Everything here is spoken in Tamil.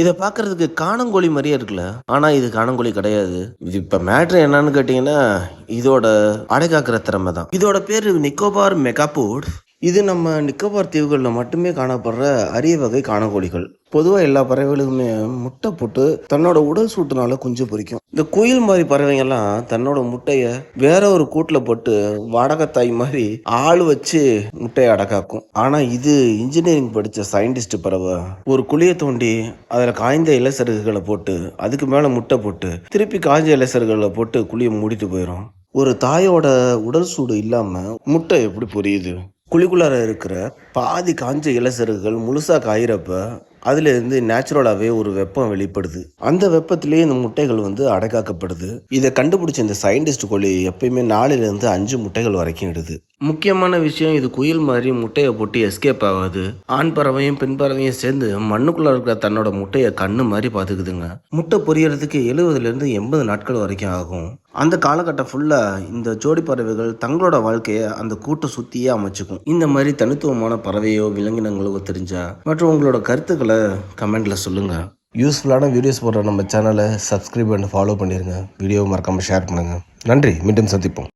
இதை பார்க்கறதுக்கு காணங்கோழி மாதிரியே இருக்குல்ல. ஆனா இது காணங்கோழி கிடையாது. இது இப்ப மேட்ரு என்னன்னு கேட்டீங்கன்னா, இதோட அடைகாக்கிற திறமை தான். இதோட பேரு நிக்கோபார் மெகாபோட். இது நம்ம நிக்கோபார் தீவுகளில் மட்டுமே காணப்படுற அரிய வகை காணக்கோழிகள். பொதுவாக எல்லா பறவைகளுக்குமே முட்டை போட்டு தன்னோட உடல் சூட்டுனால குஞ்சு பொரிக்கும். இந்த குயில் மாதிரி பறவைங்கள்லாம் தன்னோட முட்டையை வேற ஒரு கூட்டில் போட்டு வாடகைத்தாய் மாதிரி ஆள் வச்சு முட்டையை அடக்காக்கும். ஆனால் இது இன்ஜினியரிங் படித்த சயின்டிஸ்ட் பறவை ஒரு குழியை தோண்டி அதில் காய்ந்த இலசருகுகளை போட்டு அதுக்கு மேலே முட்டை போட்டு திருப்பி காய்ஞ்ச இலசருகளை போட்டு குழியை மூடிட்டு போயிடும். ஒரு தாயோட உடல் சூடு இல்லாமல் முட்டை எப்படி பொரியுது? குழிக்குள்ளார இருக்கிற பாதி காஞ்ச இலசருகுகள் முழுசாக காயிறப்ப அதுலேருந்து நேச்சுரலாகவே ஒரு வெப்பம் வெளிப்படுது. அந்த வெப்பத்திலேயே இந்த முட்டைகள் அடைக்காக்கப்படுது. இதை கண்டுபிடிச்ச இந்த சயின்டிஸ்ட் கோழி எப்பயுமே 4லேருந்து 5 முட்டைகள் வரைக்கும் இடுது. முக்கியமான விஷயம், இது குயில் மாதிரி முட்டையை போட்டு எஸ்கேப் ஆகாது. ஆண் பறவையும் பெண் பறவையும் சேர்ந்து மண்ணுக்குள்ள இருக்கிற தன்னோட முட்டையை கண்ணு மாதிரி பார்த்துக்குதுங்க. முட்டை பொரியறதுக்கு 70லேருந்து 80 நாட்கள் வரைக்கும் ஆகும். அந்த காலகட்டம் ஃபுல்லாக இந்த ஜோடி பறவைகள் தங்களோட வாழ்க்கையை அந்த கூட்டை சுற்றியே அமைச்சுக்கும். இந்த மாதிரி தனித்துவமான பறவையோ விலங்கினங்களோ தெரிஞ்சா மற்றும் உங்களோட கருத்துக்களை கமெண்ட்டில் சொல்லுங்கள். யூஸ்ஃபுல்லான வீடியோஸ் போடுற நம்ம சேனலை சப்ஸ்கிரைப் பண்ணி ஃபாலோ பண்ணிடுங்க. வீடியோ மறக்காமல் ஷேர் பண்ணுங்கள். நன்றி. மீண்டும் சந்திப்போம்.